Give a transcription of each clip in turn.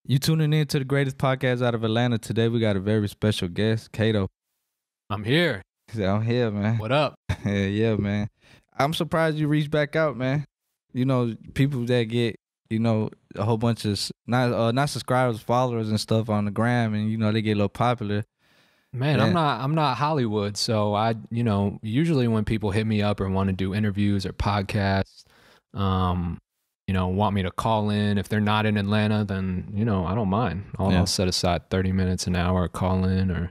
You tuning in to the greatest podcast out of Atlanta. Today we got a very special guest, Kato. I'm here. He said, I'm here, man. What up? Yeah, man. I'm surprised you reached back out, man. You know, people that get, a whole bunch of not subscribers, followers and stuff on the gram, and they get a little popular. Man, Yeah. I'm not Hollywood, so I, usually when people hit me up or want to do interviews or podcasts, want me to call in. If they're not in Atlanta, then, I don't mind. I'll set aside 30 minutes, an hour, call in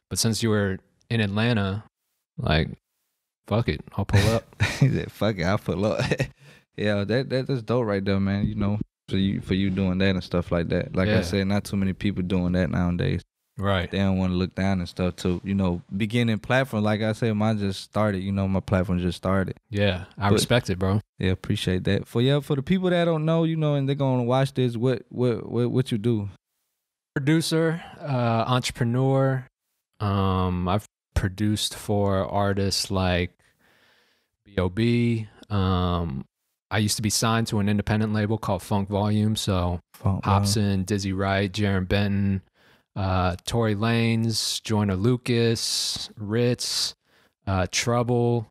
but since you were in Atlanta, like, fuck it, I'll pull up. He said, fuck it, I'll pull up. Yeah, that's dope right there, man. For you doing that and stuff like that. Like I said, not too many people doing that nowadays. Right. They don't want to look down and stuff too. Beginning platform, like I said, mine just started. My platform just started. Yeah, I respect it, bro. Yeah, appreciate that. For the people that don't know, and they're gonna watch this, what you do? Producer, entrepreneur. I've produced for artists like B.O.B. I used to be signed to an independent label called Funk Volume. So Hobson, Dizzy Wright, Jaron Benton, Tory Lanez, Joyner Lucas, Ritz, Trouble.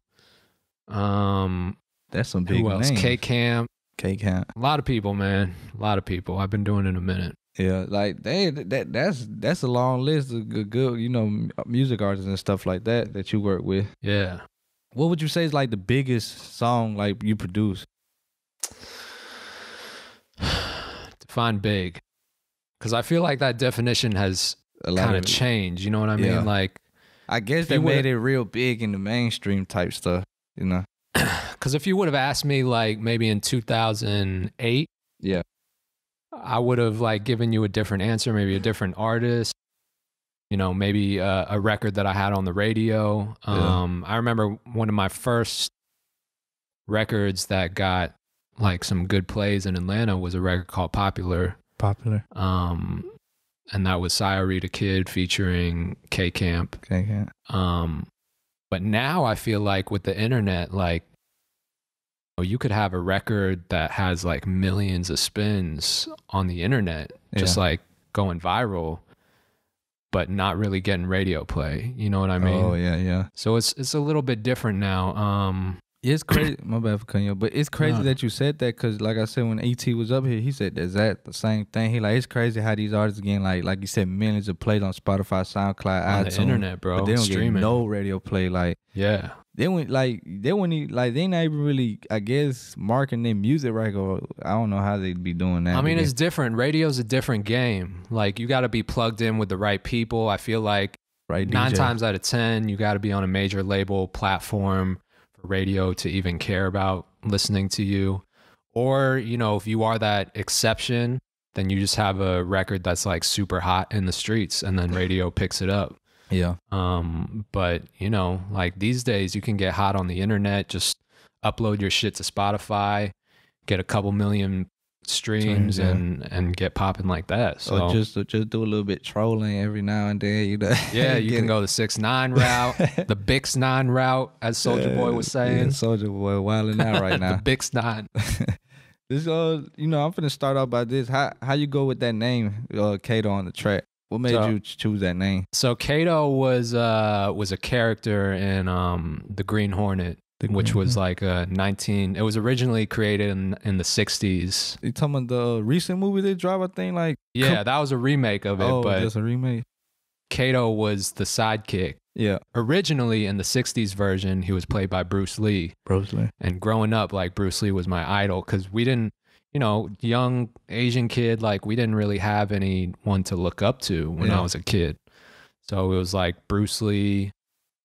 That's some big who else? names. K-Camp. K-Camp. A lot of people, man. A lot of people. I've been doing it a minute. Yeah, like that's a long list of good, music artists and stuff like that you work with. Yeah. What would you say is like the biggest song like you produce? Define big, because I feel like that definition has kind of changed. You know what I mean? Like, I guess they made it real big in the mainstream type stuff. Because if you would have asked me like maybe in 2008, I would have like given you a different answer, maybe a different artist. Maybe a record that I had on the radio. I remember one of my first records that got like some good plays in Atlanta was a record called Popular. And that was Rita Kid featuring K-Camp. But now I feel like with the internet, like, you could have a record that has like millions of spins on the internet, just like going viral, but not really getting radio play. You know what I mean? Oh, yeah. So it's a little bit different now. It's crazy. My bad for cutting you, but it's crazy that you said that, because like I said, when E.T. was up here, he said that the same thing. He like, it's crazy how these artists getting like you said, millions of plays on Spotify, SoundCloud, on iTunes, the internet, bro. But they don't streaming. get no radio play. Like, yeah. They not even really, I guess, marketing their music right, or I don't know how they'd be doing that. I mean, it's different. Radio's a different game. Like, you got to be plugged in with the right people. I feel like 9 times out of 10, you got to be on a major label platform for radio to even care about listening to you. Or, if you are that exception, then you just have a record that's like super hot in the streets and then radio picks it up. Yeah. But like these days you can get hot on the internet, just upload your shit to Spotify, get a couple million streams and get popping like that. So or just do a little bit trolling every now and then, Yeah, you can go the 6ix9ine route, the Bix9 route, as Soulja Boy was saying. Yeah, Soulja Boy wilding out right now. The Bix9. This I'm finna start off by this. How you go with that name, Kato on the track? What made you choose that name? So Kato was a character in the Green Hornet, which was like it was originally created in the 60s. You talking about the recent movie they dropped, I think? Like, that was a remake of it. Oh, but just a remake. Kato was the sidekick. Yeah. Originally in the 60s version, he was played by Bruce Lee. And growing up, like, Bruce Lee was my idol, because we didn't, young Asian kid, like, we didn't really have anyone to look up to when I was a kid. So it was like Bruce Lee,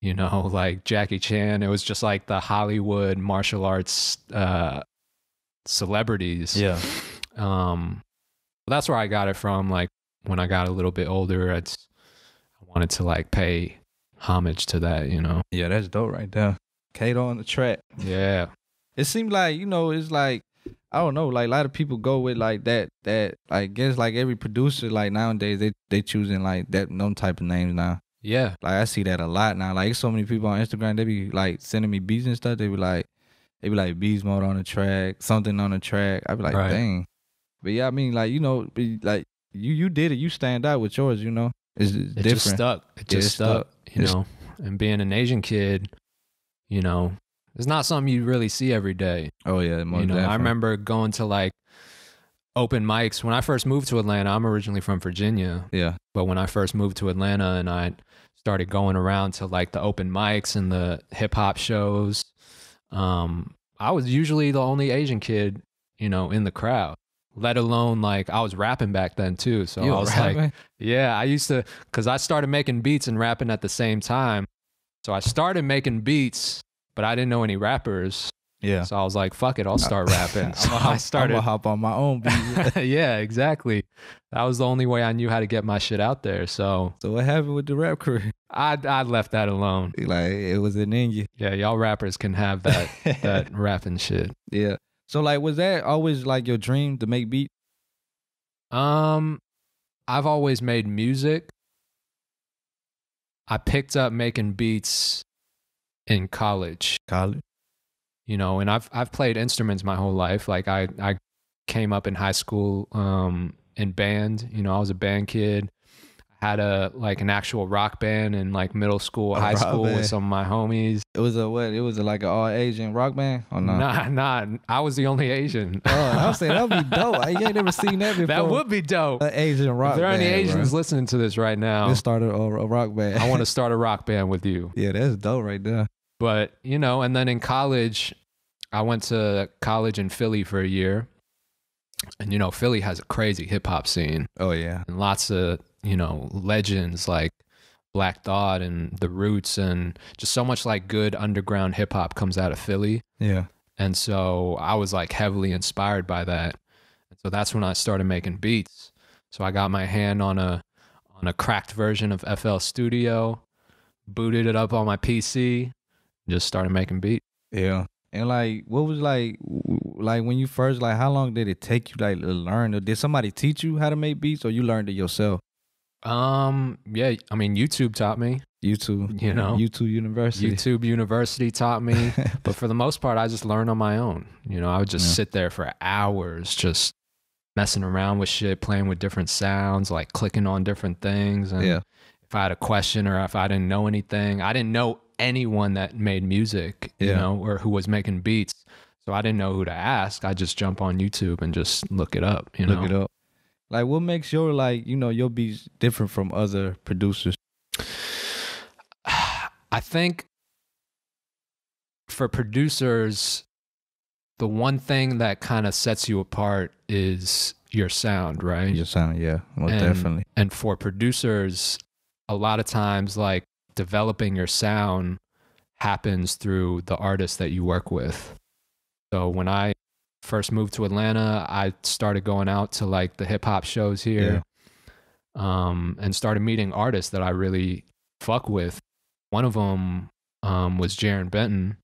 like Jackie Chan. It was just like the Hollywood martial arts celebrities. Yeah. That's where I got it from. Like, when I got a little bit older, I wanted to like pay homage to that, Yeah, that's dope right there. Kato on the track. Yeah. It seems like, it's like, I don't know, like a lot of people go with like that I guess like every producer, like nowadays they choosing like them type of names now. Yeah. Like I see that a lot now. Like so many people on Instagram, they be like sending me beats and stuff. They be like beats mode on the track, something on the track. I be like, dang. But yeah, I mean, like, like you did it. You stand out with yours. You know, it's different. Just stuck. It just stuck. You know, and being an Asian kid, you know, it's not something you really see every day. Oh yeah, most you know, definitely. I remember going to like open mics when I first moved to Atlanta. I'm originally from Virginia. Yeah. But when I first moved to Atlanta and I started going around to like the open mics and the hip hop shows, I was usually the only Asian kid, you know, in the crowd. Let alone like I was rapping back then too. So I was rapping? Like, yeah, I used to, because I started making beats and rapping at the same time. So I started making beats, but I didn't know any rappers. Yeah. So I was like, fuck it, I'll start rapping. So I'm gonna hop on my own beat. Yeah, exactly. That was the only way I knew how to get my shit out there. So what happened with the rap career? I left that alone. Like it wasn't in you. Yeah, y'all rappers can have that that rapping shit. Yeah. So like, was that always like your dream to make beats? I've always made music. I picked up making beats in college. You know, and I've played instruments my whole life. Like I came up in high school in band. You know, I was a band kid. Had an actual rock band in like middle school, high school with some of my homies. It was like an all Asian rock band or not? Nah. I was the only Asian. Oh, I was saying that would be dope. You ain't never seen that before. That would be dope. An Asian rock band. If there are any Asians listening to this right now, let's start a rock band. I want to start a rock band with you. Yeah, that's dope right there. But, you know, and then in college, I went to college in Philly for a year. And, you know, Philly has a crazy hip hop scene. Oh, yeah. And lots of, you know, legends like Black Thought and The Roots, and just so much like good underground hip hop comes out of Philly. Yeah. And so I was like heavily inspired by that. And so that's when I started making beats. So I got my hand on a cracked version of FL Studio, booted it up on my PC, just started making beats. Yeah. And like, what was like when you first, like, how long did it take you like to learn? Or did somebody teach you how to make beats, or you learned it yourself? Yeah, I mean, YouTube taught me. YouTube, you know, YouTube University. YouTube University taught me, but for the most part, I just learned on my own. You know, I would just sit there for hours, just messing around with shit, playing with different sounds, like clicking on different things. And if I had a question or if I didn't know anything, I didn't know anyone that made music, you know, or who was making beats. So I didn't know who to ask. I just jump on YouTube and just look it up, you know. Look it up. Like, what makes your, like, you know, your beats different from other producers? I think for producers, the one thing that kind of sets you apart is your sound, right? Your sound, yeah, most definitely. And for producers, a lot of times, like, developing your sound happens through the artists that you work with. So when I first moved to Atlanta, I started going out to like the hip hop shows here, and started meeting artists that I really fuck with. One of them was Jaron Benton,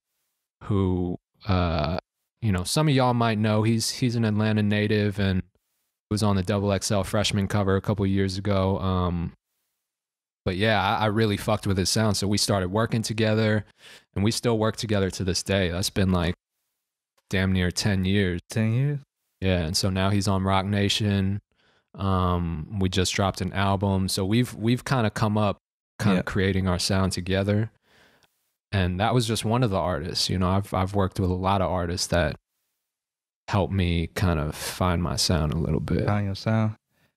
who you know, some of y'all might know. He's an Atlanta native and was on the XXL freshman cover a couple years ago. But yeah, I really fucked with his sound. So we started working together, and we still work together to this day. That's been like damn near 10 years. 10 years? Yeah, and so now he's on Rock Nation. We just dropped an album. So we've kind of come up creating our sound together. And that was just one of the artists. You know, I've worked with a lot of artists that helped me kind of find my sound a little bit. Find your sound.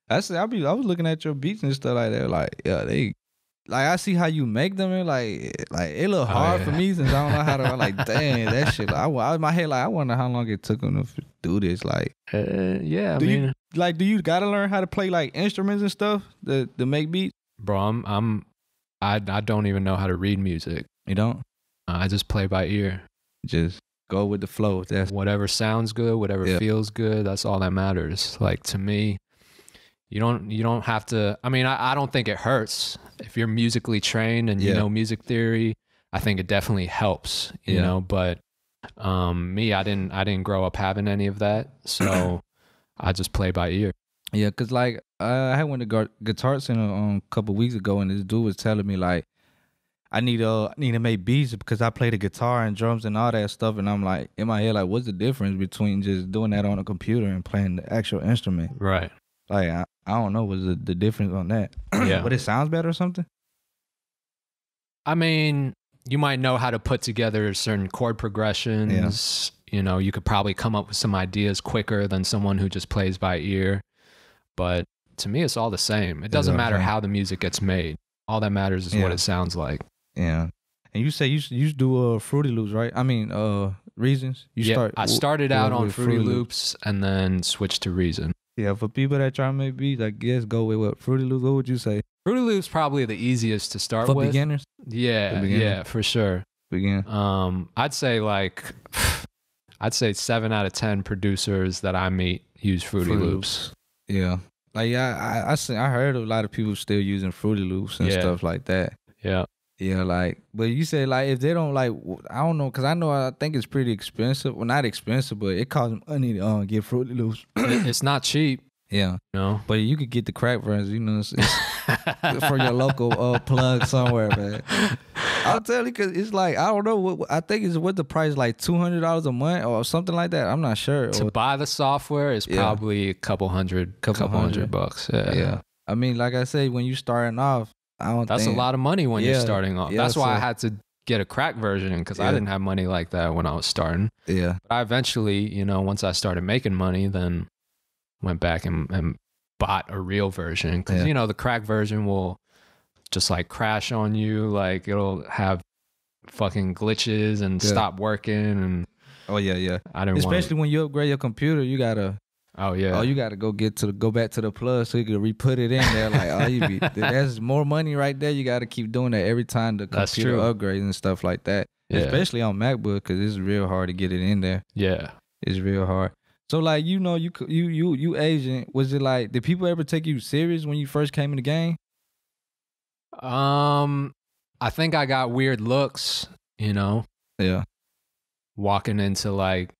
I was looking at your beats and stuff like that. Like, yeah, like, I see how you make them, and like it look hard for me since I don't know how to. I'm like, dang, that shit. I in my head, like, I wonder how long it took them to do this. Like, yeah, do you gotta learn how to play like instruments and stuff to make beats? Bro, I don't even know how to read music. You don't? I just play by ear. Just go with the flow. That's whatever sounds good, whatever feels good. That's all that matters. Like, to me, you don't have to. I mean, I don't think it hurts if you're musically trained and you know music theory. I think it definitely helps, you know. But me, I didn't grow up having any of that, so I just play by ear. Yeah, cause like I had went to Guitar Center a couple weeks ago, and this dude was telling me like, I need to make beats because I play the guitar and drums and all that stuff, and I'm like, in my head, like, what's the difference between just doing that on a computer and playing the actual instrument? Right. Like I don't know what's the difference on that. Yeah. But it sounds better or something. I mean, you might know how to put together certain chord progressions. You know, you could probably come up with some ideas quicker than someone who just plays by ear. But to me, it's all the same. It doesn't matter how the music gets made. All that matters is what it sounds like. Yeah. And you say you do Fruity Loops, right? I mean, Reasons. I started out on Fruity Loops and then switched to Reason. Yeah, for people that try to make beats, I guess go with what Fruity Loops. What would you say? Fruity Loops probably the easiest to start with. For beginners? Yeah, for sure. I'd say I'd say 7 out of 10 producers that I meet use Fruity Loops. Yeah. Like I heard of a lot of people still using Fruity Loops and stuff like that. Yeah. Yeah, like, but you said like if they don't like, I don't know, cause I think it's pretty expensive. Well, not expensive, but it costs money to get Fruity Loops. It's not cheap. Yeah, no, but you could get the crack version. You know, it's for your local plug somewhere, man. I'll tell you, cause it's like I don't know. What I think is what the price like $200 a month or something like that. I'm not sure. To buy the software is probably a couple hundred bucks. Yeah. I mean, like I say, when you starting off. That's a lot of money when you're starting off. That's why I had to get a crack version because I didn't have money like that when I was starting. Yeah. But I eventually, you know, once I started making money, then went back and bought a real version because, you know, the crack version will just like crash on you. Like it'll have fucking glitches and stop working. And oh, yeah. I didn't Especially when you upgrade your computer, you got to. Oh yeah. Oh, you got to go back to the plus so you can re-put it in there. Like, that's more money right there. You got to keep doing that every time the computer upgrades and stuff like that. Yeah. Especially on MacBook because it's real hard to get it in there. Yeah, it's real hard. So like you know you Asian. Was it like did people ever take you serious when you first came in the game? I think I got weird looks. You know. Yeah. Walking into like.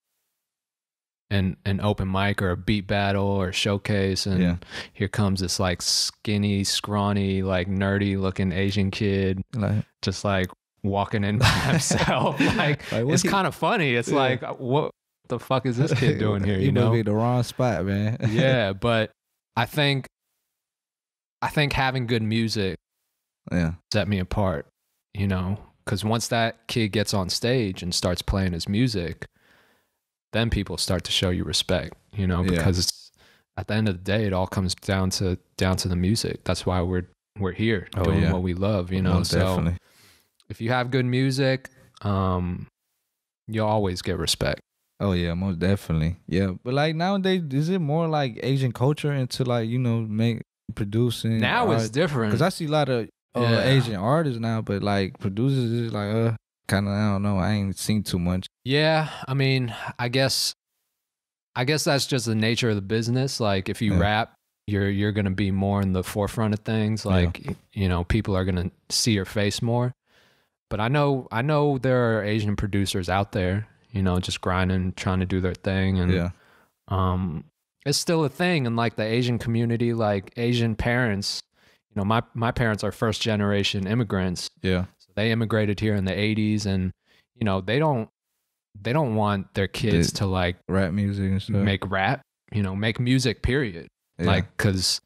An open mic or a beat battle or showcase and here comes this like skinny, scrawny, like nerdy looking Asian kid just like walking in by himself. like it's kind of funny. It's like what the fuck is this kid doing here? You know, must be the wrong spot, man. Yeah, but I think having good music set me apart, you know, because once that kid gets on stage and starts playing his music, then people start to show you respect, you know, because it's, at the end of the day, it all comes down to the music. That's why we're here doing what we love, you know. Most definitely. If you have good music, you'll always get respect. Oh yeah, most definitely. Yeah, but like nowadays, is it more like Asian culture into like producing? Now it's different because I see a lot of Asian artists now, but like producers is like kind of, I don't know. I ain't seen too much. Yeah, I mean, I guess that's just the nature of the business. Like, if you rap, you're gonna be more in the forefront of things. Like, you know, people are gonna see your face more. But I know there are Asian producers out there, you know, just grinding, trying to do their thing, and it's still a thing. And like the Asian community, like Asian parents, you know, my parents are first generation immigrants. Yeah. They immigrated here in the 80s and, you know, they don't want their kids to like rap music and stuff. Make rap, you know, make music, period. Yeah. Like, cause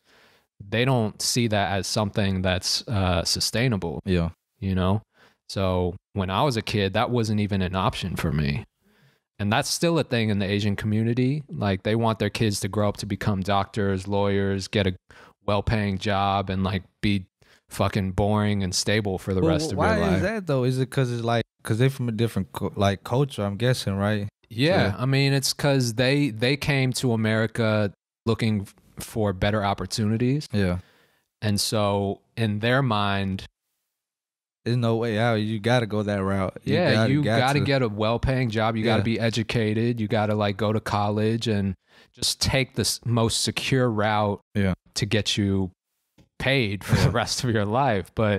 they don't see that as something that's sustainable. Yeah. You know? So when I was a kid, that wasn't even an option for me. And that's still a thing in the Asian community. Like they want their kids to grow up to become doctors, lawyers, get a well-paying job and like be fucking boring and stable for the rest of your life. Why is that though? Is it because they're from a different culture? I'm guessing, right? Yeah, I mean it's because they came to America looking for better opportunities. Yeah, and so in their mind, there's no way out. You got to go that route. You got to get a well-paying job. You got to be educated. You got to like go to college and just take the most secure route. To get you paid for the rest of your life. But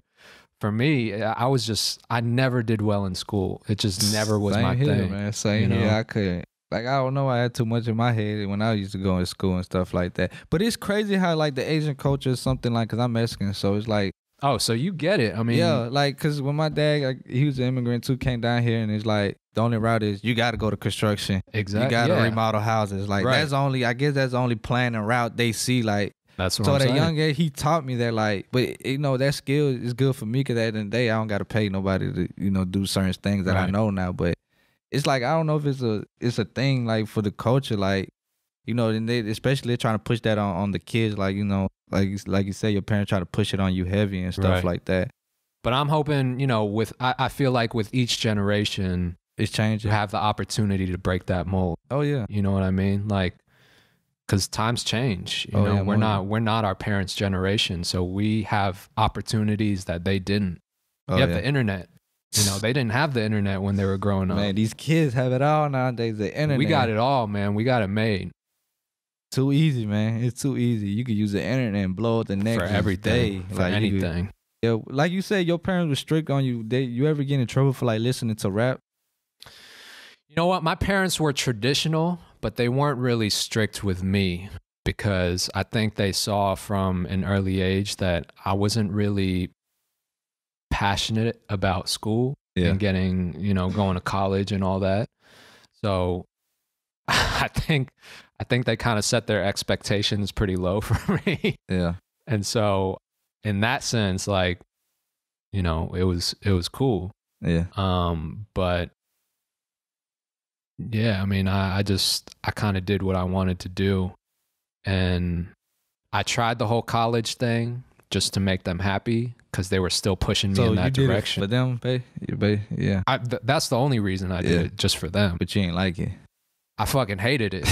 for me, I never did well in school. It just never was my thing. Man. Same here. I couldn't. Like, I don't know. I had too much in my head when I used to go to school and stuff like that. But it's crazy how like the Asian culture is something like, cause I'm Mexican. So it's like, Oh, so you get it. I mean, yeah, like, cause when my dad, like, he was an immigrant too, came down here, and it's like the only route is you got to go to construction. exactly. You got to remodel houses. Like Right. that's only, I guess that's the only plan and route they see. Like, That's what so I'm that saying. young age, he taught me that, like, but you know, that skill is good for me, cause at the end of the day, I don't got to pay nobody to, you know, do certain things that I Right. know now. But it's like, I don't know if it's a thing like for the culture, like, you know, and they especially trying to push that on the kids, like, you know, like you say, your parents try to push it on you heavy and stuff Right. like that. But I'm hoping, you know, I feel like with each generation, It's changing. you have the opportunity to break that mold. Oh yeah. You know what I mean? Like, because times change. You Oh, know, yeah, we're not our parents' generation, so we have opportunities that they didn't. Oh, You have yeah. the internet. You know, they didn't have the internet when they were growing up. Man, these kids have it all nowadays. The internet. We got it all, man. We got it made Too easy, man. It's too easy. You could use the internet and blow up the next for everything, day. for Like, you could- anything. yeah, like you said, your parents were strict on you. You ever get in trouble for like listening to rap? You know what? My parents were traditional, but they weren't really strict with me because I think they saw from an early age that I wasn't really passionate about school and getting, you know, going to college and all that. So I think they kind of set their expectations pretty low for me. Yeah. And so in that sense, like, you know, it was cool. Yeah. But yeah, I mean, I kind of did what I wanted to do. And I tried the whole college thing just to make them happy because they were still pushing me in that direction. For them, yeah. That's the only reason I did it, just for them. But you ain't like it. I fucking hated it,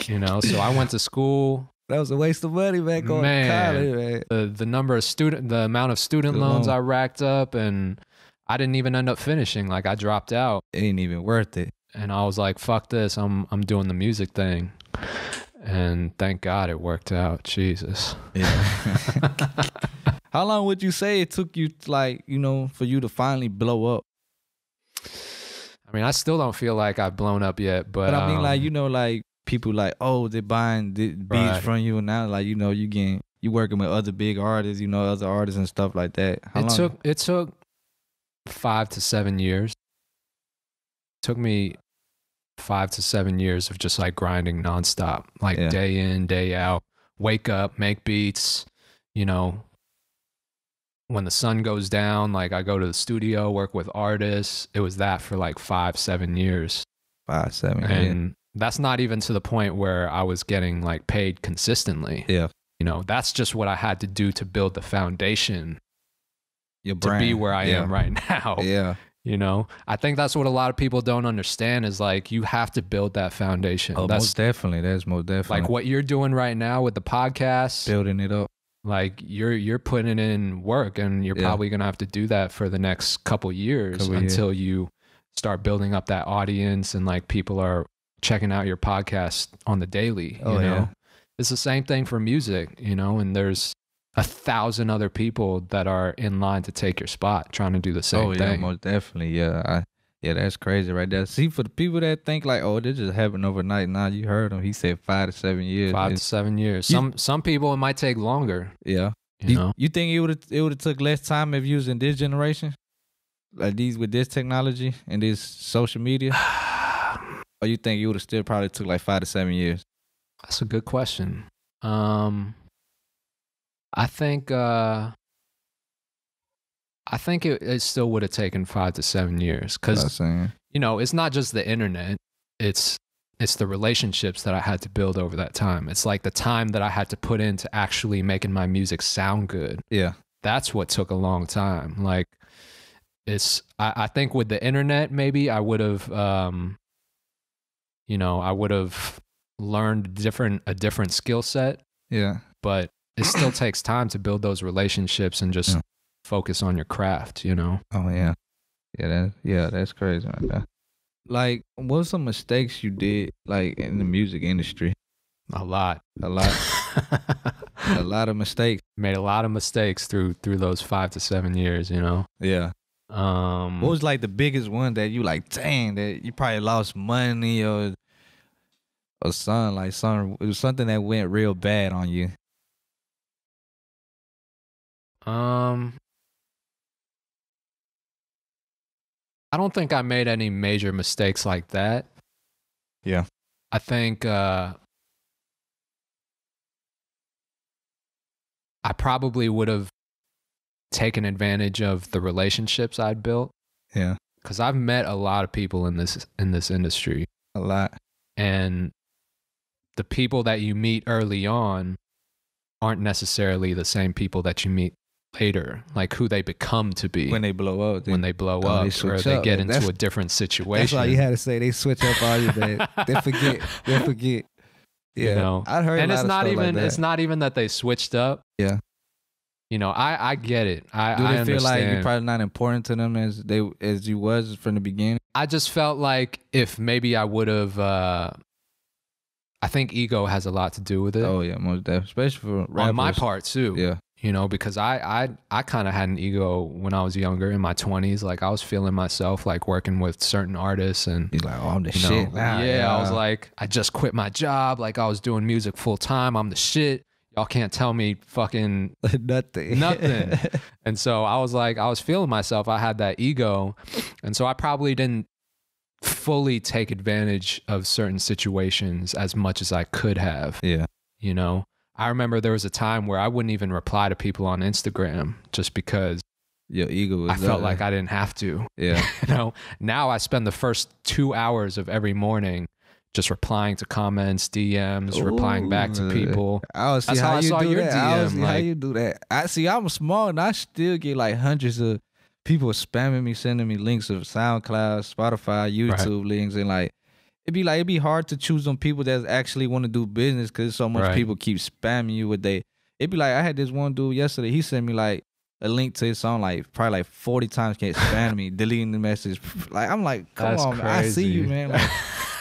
you know? So I went to school. That was a waste of money, man, going to college, man. The amount of student loans I racked up, and I didn't even end up finishing. Like, I dropped out. It ain't even worth it. And I was like, fuck this. I'm doing the music thing. And thank God it worked out. Jesus. Yeah. How long would you say it took you, like, you know, for you to finally blow up? I mean, I still don't feel like I've blown up yet, but I mean, like, you know, like people like, oh, they're buying beats from you, and now, like, you know, you working with other big artists, you know, other artists and stuff like that. It took 5 to 7 years. It took me 5 to 7 years of just like grinding nonstop, like day in, day out, wake up, make beats, you know. When the sun goes down, like, I go to the studio, work with artists. It was that for like 5-7 years. 5-7 and that's not even to the point where I was getting like paid consistently. Yeah. You know, that's just what I had to do to build the foundation your brand, to be where I am right now. Yeah. You know, I think that's what a lot of people don't understand is like, you have to build that foundation. Oh, most definitely. That's most definitely. Like what you're doing right now with the podcast. Building it up. Like you're putting in work, and you're probably going to have to do that for the next couple years until you start building up that audience and like people are checking out your podcast on the daily, you know? It's the same thing for music, you know, and there's 1,000 other people that are in line to take your spot trying to do the same thing. Most definitely. Yeah. Yeah, that's crazy right there. See, for the people that think like, oh, this just happened overnight. Nah, you heard him. He said 5 to 7 years. 5 to 7 years. Some people, it might take longer. Yeah. You know? You think it would have took less time if you was in this generation? Like with this technology and this social media? Or you think it would have still probably took like 5 to 7 years? That's a good question. I think it still would have taken 5 to 7 years because, you know, it's not just the internet. It's the relationships that I had to build over that time. It's like the time that I had to put into actually making my music sound good. Yeah. That's what took a long time. Like I think with the internet, maybe I would have, you know, I would have learned a different skill set. Yeah. But it still takes time to build those relationships and just focus on your craft, you know? Oh, yeah. Yeah, that's crazy right there. Like, what's some mistakes you did, like, in the music industry? A lot. A lot of mistakes. Made a lot of mistakes through those 5 to 7 years, you know? Yeah. What was, like, the biggest one that you, like, dang, that you probably lost money or something, it was something that went real bad on you? I don't think I made any major mistakes like that. Yeah. I think I probably would have taken advantage of the relationships I'd built. Yeah. Because I've met a lot of people in this industry. A lot. And the people that you meet early on aren't necessarily the same people that you meet later, like who they become to be when they blow up. When they blow up, or they get into a different situation. That's all you had to say. They switch up all your man. They forget. Yeah, you know? I heard. And it's not even like it's not even that they switched up. Yeah. You know, I get it. Do they feel like you're probably not important to them as you was from the beginning? I just felt like if maybe I would have. I think ego has a lot to do with it. Oh yeah, most definitely, especially for rappers. On my part too. Yeah. You know, because I kind of had an ego when I was younger, in my 20s. Like I was feeling myself, like working with certain artists, and he's like, oh, I'm the shit now. Yeah, I was like, I just quit my job. Like I was doing music full time. I'm the shit. Y'all can't tell me fucking nothing. And so I was like, I was feeling myself. I had that ego, and so I probably didn't fully take advantage of certain situations as much as I could have. Yeah. You know, I remember there was a time where I wouldn't even reply to people on Instagram just because your ego was I felt like I didn't have to. Yeah. You know, now I spend the first 2 hours of every morning just replying to comments, DMs, replying back to people. I see That's how I you saw do your that. DM. How you do that. I see. I'm small and I still get like hundreds of people spamming me, sending me links of SoundCloud, Spotify, YouTube links, and like it'd be hard to choose them people that actually want to do business because so much people keep spamming you with they. It'd be like I had this one dude yesterday. He sent me like a link to his song like probably like 40 times. Can't spam me, deleting the message. Like I'm like, come on, man. I see you, man. Like,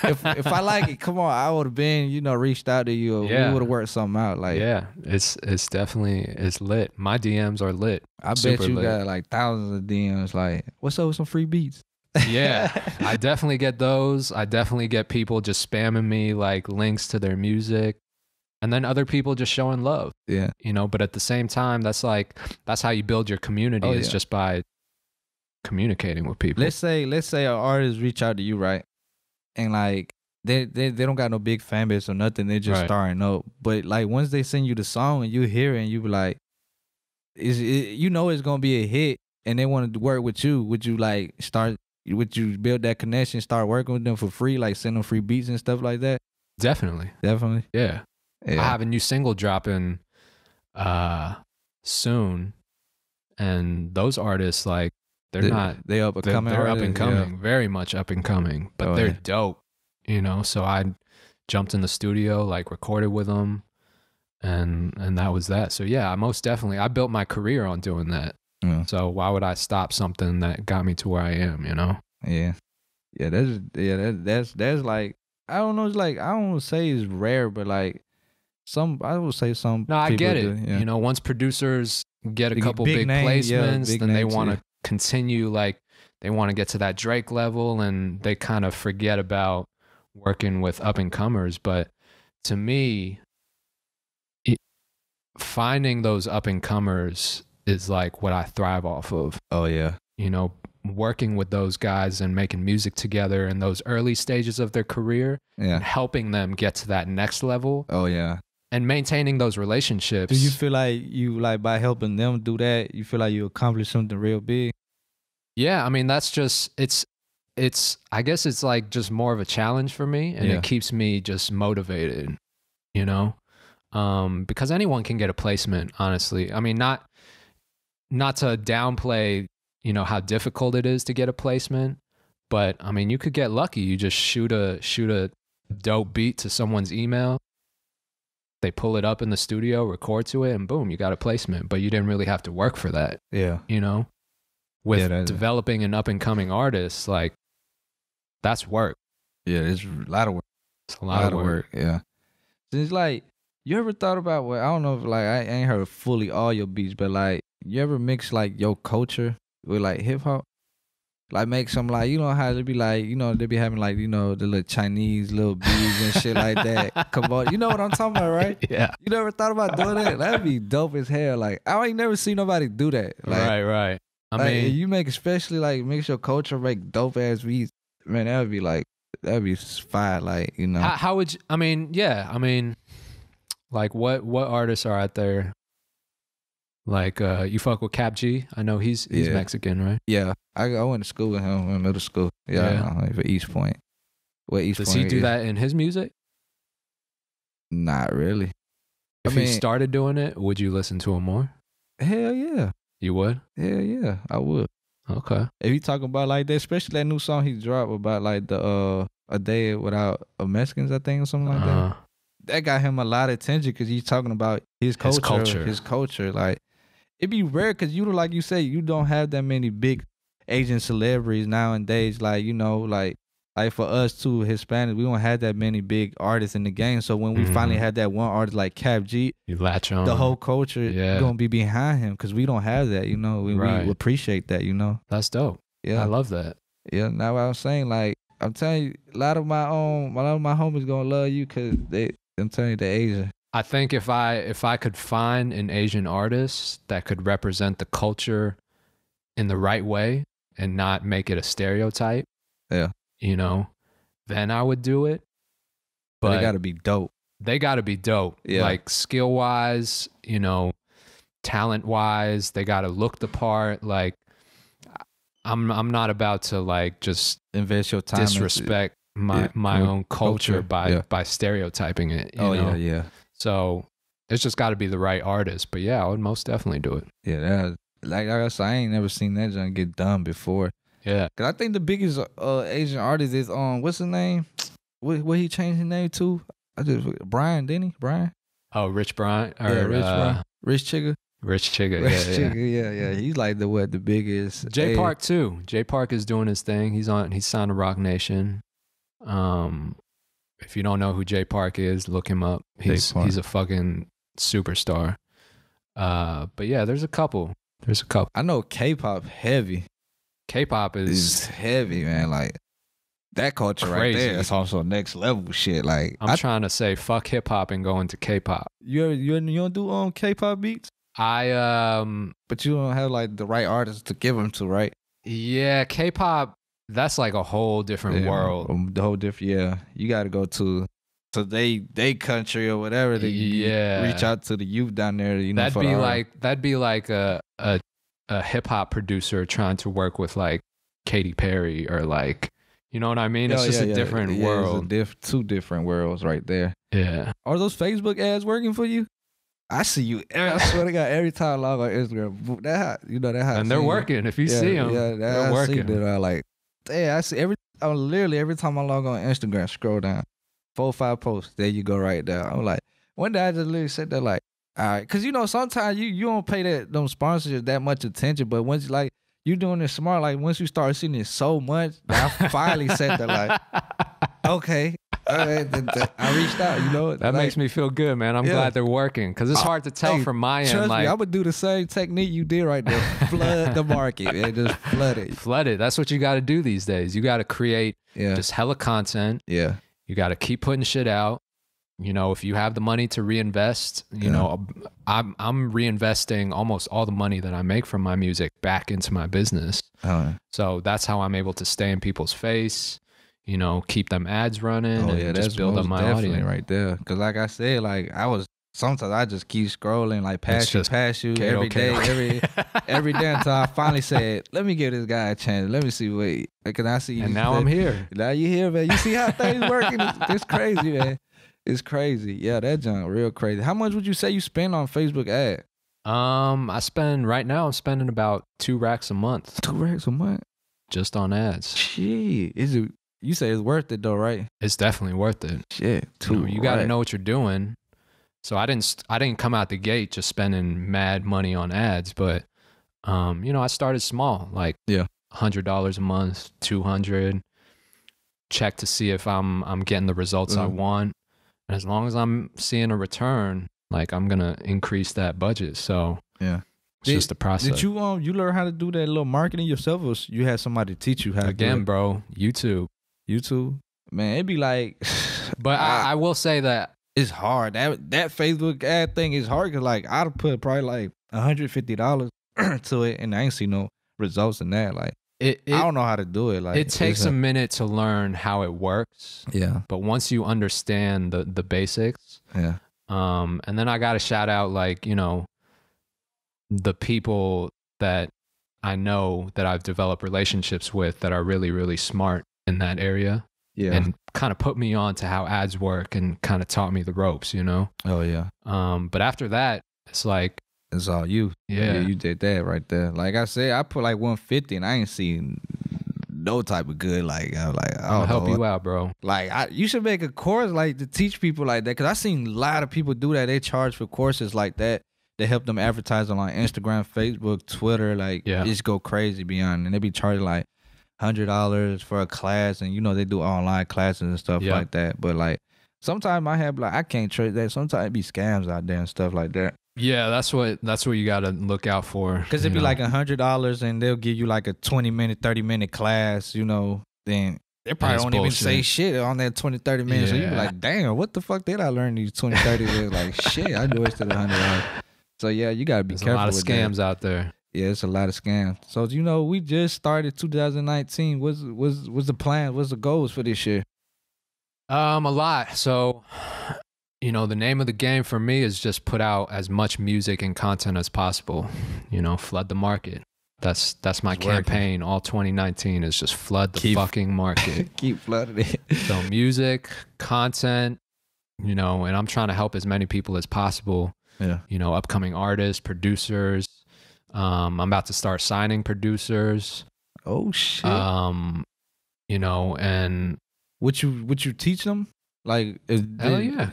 if I like it, come on, I would have been, reached out to you. Or we would have worked something out. Like, yeah, it's definitely lit. My DMs are lit. I bet you got like thousands of DMs. Like, what's up with some free beats? Yeah, I definitely get those. I definitely get people just spamming me like links to their music, and then other people just showing love. Yeah, but at the same time, that's how you build your community is just by communicating with people. Let's say an artist reach out to you, right? And like they don't got no big fan base or nothing. They're just starting up. But like once they send you the song and you hear it and you be like, it's gonna be a hit, and they want to work with you. Would you like start? Would you build that connection? Start working with them for free, like send them free beats and stuff like that? Definitely. Yeah. I have a new single dropping soon, and those artists like. They up and coming. They're up and coming, very much up and coming. But they're dope, So I jumped in the studio, like recorded with them, and that was that. So yeah, I built my career on doing that. Yeah. So why would I stop something that got me to where I am? Yeah, that's like I don't know. It's like I don't say it's rare, but like I would say some. No, I get it. Yeah. Once producers get a couple big placements, then they want to. Continue, like they want to get to that Drake level, and they kind of forget about working with up and comers. But to me, finding those up and comers is like what I thrive off of. Oh yeah, working with those guys and making music together in those early stages of their career, and helping them get to that next level. Oh yeah. And maintaining those relationships. Do you feel like by helping them do that, you feel like you accomplished something real big? Yeah, I mean that's just it's I guess it's like just more of a challenge for me, and it keeps me just motivated, because anyone can get a placement, honestly. I mean, not to downplay, how difficult it is to get a placement, but I mean, you could get lucky. You just shoot a dope beat to someone's email. They pull it up in the studio, record to it, and boom, you got a placement. But you didn't really have to work for that. Yeah. With developing an up-and-coming artist, like, that's work. Yeah, it's a lot of work. It's a lot of work. Yeah. It's like, you ever thought about, I don't know if, like, I ain't heard fully all your beats, but, like, you ever mix, like, your culture with, like, hip-hop? Like make some like how they be like they be having like the little Chinese little beads and shit like that. Come on, you know what I'm talking about, right? Yeah. You never thought about doing that? That'd be dope as hell. Like I ain't never seen nobody do that. Like, right. I like, mean, you make especially like mix your culture, make dope ass beats. Man, that'd be fire. Like, you know, how would you, I mean, yeah, I mean, like what artists are out there? Like you fuck with Cap G? I know he's Mexican, right? Yeah, I went to school with him in middle school. Yeah, for East Point. What East Does Point he do that in his music? Not really. If he started doing it, would you listen to him more? Hell yeah. You would? Hell yeah, I would. Okay. If you talking about like that, especially that new song he dropped about like the A Day Without Mexicans, I think, or something like that. That got him a lot of attention because he's talking about his culture. Like, it'd be rare because like you say, you don't have that many big Asian celebrities nowadays. Like, you know, like for us too, Hispanics, we don't have that many big artists in the game. So when we finally had that one artist like Cap G, you latch on. The whole culture gonna be behind him because we don't have that. You know, we appreciate that. You know, that's dope. Yeah, I love that. Yeah, now what I'm saying, like, I'm telling you, a lot of my homies gonna love you because I'm telling you, they're Asian. I think if I could find an Asian artist that could represent the culture in the right way and not make it a stereotype, you know, then I would do it. But they gotta be dope. They gotta be dope. Yeah. Like skill wise, you know, talent wise, they gotta look the part. Like I'm not about to like just invest your time, disrespect my own culture by stereotyping it. You know? Yeah. So it's just got to be the right artist. But yeah, I would most definitely do it. Yeah, like I said, I ain't never seen that junk get done before. Yeah, cause I think the biggest Asian artist is what's his name? What he changed his name to? Brian, didn't he? Brian? Oh, Rich Brian or Rich Chigga. Rich Chigga, yeah. He's like the biggest. J Park too. J Park is doing his thing. He's signed to Rock Nation. If you don't know who J Park is, look him up. He's a fucking superstar. But yeah, there's a couple. I know K-pop heavy. K-pop is heavy, man. Like that culture crazy. Right there. It's also next level shit. Like I'm trying to say fuck hip hop and go into K-pop. You don't do K-pop beats? But you don't have like the right artists to give them to, right? Yeah, K-pop. That's like a whole different world. The whole different. Yeah, you got to go to they country or whatever. Reach out to the youth down there. You know, that'd be like a hip hop producer trying to work with like Katy Perry or like, you know what I mean? It's just a different world. It's two different worlds right there. Yeah. Are those Facebook ads working for you? I see you. I swear to God, every time I log on Instagram, that how. And they're working. If you see them, they're working. Like, damn, I see literally every time I log on Instagram, scroll down, 4 or 5 posts. There you go, right there. I'm like, one day I just literally said that, like, all right, because sometimes you don't pay them sponsors that much attention, but once you doing it smart, like once you start seeing it so much, I finally said that, like, okay. All right, I reached out, That makes me feel good, man. I'm glad they're working because it's hard to tell from my end. Trust me, I would do the same technique you did right there. Flood the market, man. Just flood it. Flood it. That's what you got to do these days. You got to create just hella content. Yeah. You got to keep putting shit out. If you have the money to reinvest, I'm reinvesting almost all the money that I make from my music back into my business. So that's how I'm able to stay in people's face. Keep them ads running and just build up my audience right there. Because like I said, like sometimes I just keep scrolling, like past you every day, every day until I finally said, let me give this guy a chance. Let me see what, because I see. And now I'm here. Now you here, man. You see how things working? It's crazy, man. It's crazy. Yeah, that junk real crazy. How much would you say you spend on Facebook ad? Right now I'm spending about 2 racks a month. 2 racks a month? Just on ads. Shit. You say it's worth it though, right? It's definitely worth it. Shit. You got to know what you're doing. So I didn't come out the gate just spending mad money on ads, but I started small, like $100 a month, $200. Check to see if I'm getting the results I want. And as long as I'm seeing a return, like I'm gonna increase that budget. So it's just the process. Did you learn how to do that little marketing yourself, or you had somebody teach you how to do it? Bro, YouTube, man, it'd be like. But I will say that it's hard. That Facebook ad thing is hard because like I'd put probably like $150 to it, and I ain't see no results in that. Like I don't know how to do it. Like it takes a minute to learn how it works. Yeah. But once you understand the basics, yeah. And then I got to shout out, like, you know, the people that I know that I've developed relationships with that are really, really smart in that area. Yeah. And kind of put me on to how ads work and kind of taught me the ropes, you know? Oh yeah. But after that, it's like, it's all you. Yeah. You did that right there. Like I said, I put like 150 and I ain't seen no type of good. Like I'm like, I'm gonna help you out, bro. Like you should make a course like to teach people like that. Cause I seen a lot of people do that. They charge for courses like that. They help them advertise on like Instagram, Facebook, Twitter. Like just go crazy beyond. And they be charging like $100 for a class, and you know they do online classes and stuff like that. But like sometimes I have like I can't trade that. Sometimes it be scams out there and stuff like that. Yeah, that's what you gotta look out for. Cause it'd be like $100 and they'll give you like a 20-minute, 30-minute class, you know, then they probably don't even say shit on that 20, 30 minutes. So you be like, damn, what the fuck did I learn these 20, 30 minutes? Like shit, I do it to the $100. So yeah, you gotta be careful. A lot of scams out there. Yeah, it's a lot of scams. So you know, we just started 2019. What's the plan? What's the goals for this year? A lot. So, you know, the name of the game for me is just put out as much music and content as possible. You know, flood the market. That's my campaign. All 2019 is just flood the fucking market. Keep flooding it. So music, content, you know, and I'm trying to help as many people as possible. Yeah. You know, upcoming artists, producers. I'm about to start signing producers. Oh shit. You know, and would you teach them? Like, hell yeah.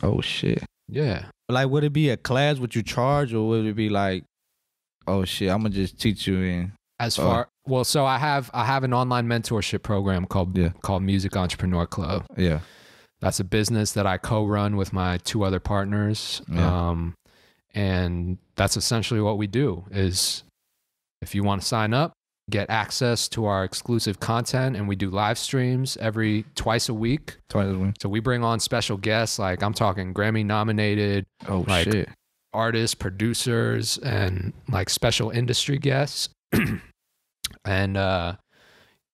Oh shit. Yeah. Like, would it be a class? Would you charge, or would it be like, oh shit, I'm gonna just teach you in? Well, so I have an online mentorship program called Music Entrepreneur Club. Yeah. That's a business that I co-run with my 2 other partners. Yeah. And that's essentially what we do is if you want to sign up, get access to our exclusive content, and we do live streams twice a week. So we bring on special guests, like I'm talking Grammy nominated, shit, artists, producers, and like special industry guests. And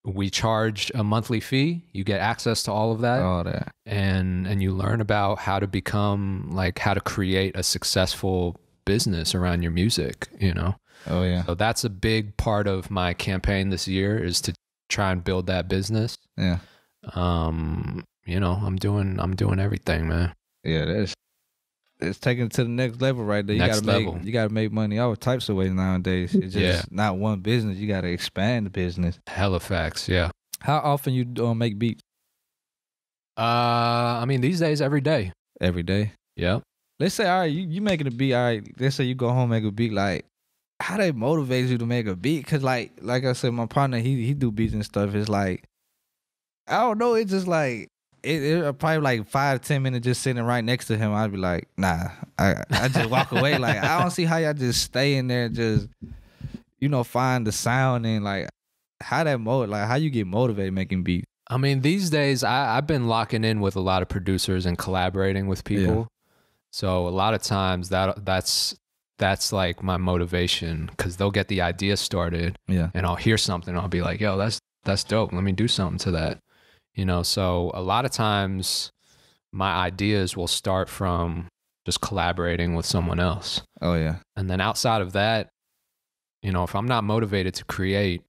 we charge a monthly fee. You get access to all of that. All that. And you learn about how to create a successful business around your music, you know? Oh yeah. So that's a big part of my campaign this year is to try and build that business. Yeah. You know, I'm doing everything, man. Yeah, it's taking it to the next level right there. You gotta make money all types of ways nowadays. It's just not one business. You gotta expand the business. Hella facts, yeah. How often you make beats? I mean, these days every day. Every day? Yeah. Let's say, all right, you making a beat, all right, let's say you go home and make a beat, like, how they motivate you to make a beat? Cause like I said, my partner, he do beats and stuff. It's like, I don't know, it's just like, it probably like 5-10 minutes just sitting right next to him. I'd be like, nah, I just walk away. Like, I don't see how y'all just stay in there and just, you know, find the sound and like, how you get motivated making beats? I mean, these days, I've been locking in with a lot of producers and collaborating with people. Yeah. So a lot of times that's like my motivation because they'll get the idea started. Yeah. And I'll hear something. I'll be like, yo, that's dope. Let me do something to that. You know, so a lot of times my ideas will start from just collaborating with someone else. Oh, yeah. And then outside of that, you know, if I'm not motivated to create,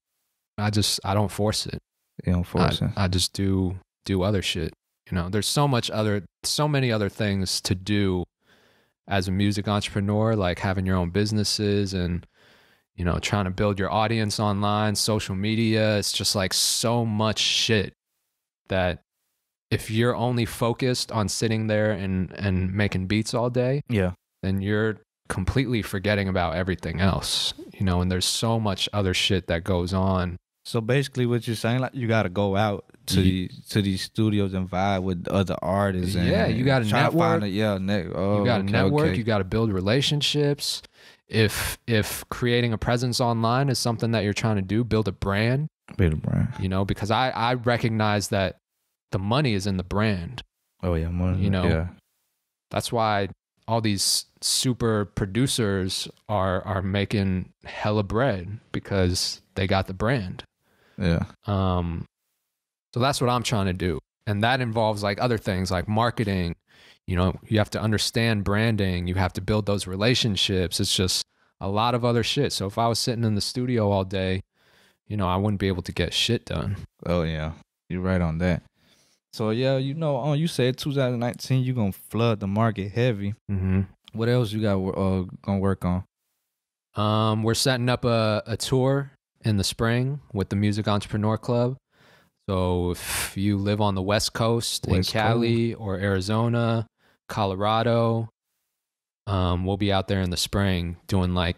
I don't force it. You don't force it. I just do other shit. You know, there's so many other things to do as a music entrepreneur, like having your own businesses and, you know, trying to build your audience online, social media. It's just like so much shit that if you're only focused on sitting there and making beats all day, then you're completely forgetting about everything else, you know, and there's so much other shit that goes on. So basically what you're saying, like you got to go out to these studios and vibe with other artists. And you got to network. You got to network. Okay. You got to build relationships. If creating a presence online is something that you're trying to do, build a brand. You know, because I recognize that the money is in the brand. Oh yeah, money. You know, that's why all these super producers are making hella bread because they got the brand. Yeah. So that's what I'm trying to do. And that involves like other things like marketing. You know, you have to understand branding. You have to build those relationships. It's just a lot of other shit. So if I was sitting in the studio all day, you know, I wouldn't be able to get shit done. Oh, yeah. You're right on that. So, yeah, you know, you said 2019, you're going to flood the market heavy. Mm-hmm. What else you got going to work on? We're setting up a tour in the spring with the Music Entrepreneur Club. So if you live on the West Coast in Cali or Arizona, Colorado, we'll be out there in the spring doing like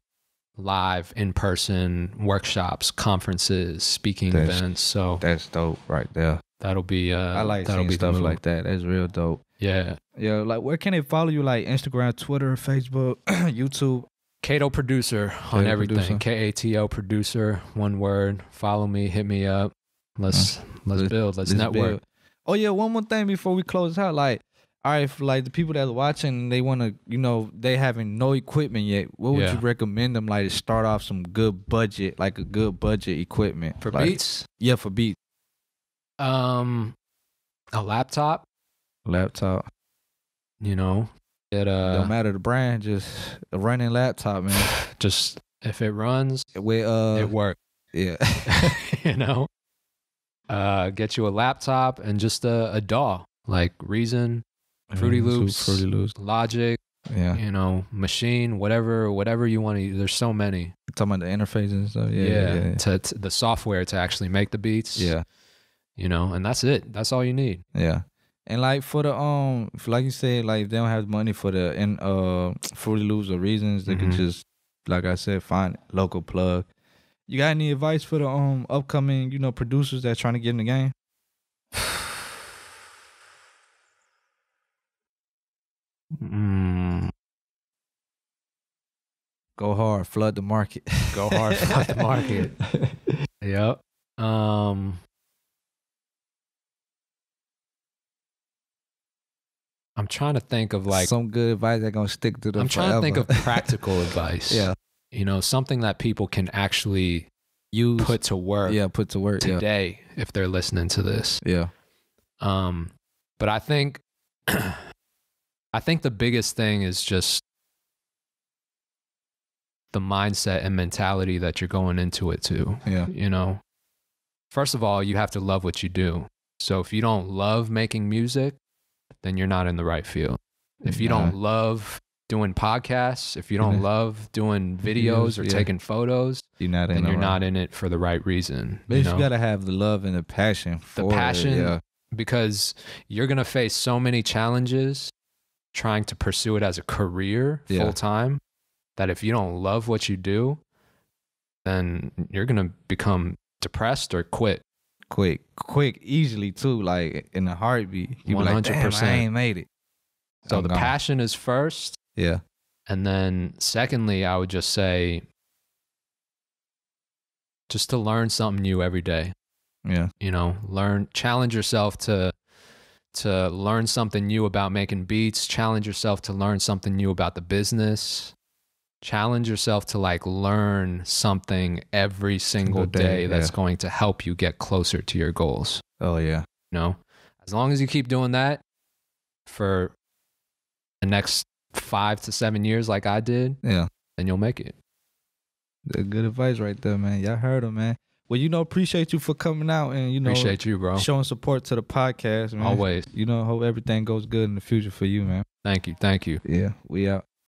live in-person workshops, conferences, speaking events. So that's dope right there. That'll be I like seeing stuff like that. That's real dope. Yeah. Yeah, like where can they follow you? Like Instagram, Twitter, Facebook, YouTube? Kato Producer on everything. Kato Producer, one word. Follow me, hit me up. Let's build. Let's network. Build. Oh yeah, one more thing before we close out. Like, all right, for like the people that are watching, they want to, you know, they having no equipment yet. What would you recommend them like to start off some good budget, like a good budget equipment for like, beats? Yeah, for beats. A laptop. You know, don't matter the brand, just a running laptop, man. Just if it runs, it works. Yeah. You know. Get you a laptop and just a DAW like Reason, Fruity Loops, Logic, you know, Machine, whatever you want to. There's so many. You're talking about the interfaces and stuff. Yeah. To the software to actually make the beats. Yeah. You know, and that's it. That's all you need. Yeah. And like for the like you said, like if they don't have money for the Fruity Loops or Reasons, they can just, like I said, find local plug. You got any advice for the upcoming, you know, producers that trying to get in the game? Go hard, flood the market. Go hard, flood the market. Yep. I'm trying to think of like some good advice that's gonna stick to them. I'm trying to think of practical advice. Yeah. You know, something that people can actually put to work. Yeah, put to work today if they're listening to this. Yeah. But I think the biggest thing is just the mindset and mentality that you're going into it to. Yeah. You know, first of all, you have to love what you do. So if you don't love making music, then you're not in the right field. If you don't love doing podcasts, if you don't love doing videos or taking photos, then you're not in it for the right reason. But you gotta have the love and the passion for it, because you're gonna face so many challenges trying to pursue it as a career full time, that if you don't love what you do, then you're gonna become depressed or quit. Quick, easily too, like in a heartbeat. You 100%. Like, damn, I ain't made it. So the passion is first. Yeah. And then secondly, I would just say just to learn something new every day. Yeah. You know, challenge yourself to learn something new about making beats, challenge yourself to learn something new about the business. Challenge yourself to like learn something every single day that's going to help you get closer to your goals. Oh yeah. You know, as long as you keep doing that for the next 5 to 7 years like I did, then you'll make it. Good advice right there, man. Y'all heard him, man. Well, you know, appreciate you for coming out and, you know, appreciate you, bro. Showing support to the podcast, man. Always. You know, hope everything goes good in the future for you, man. Thank you. Yeah, we out.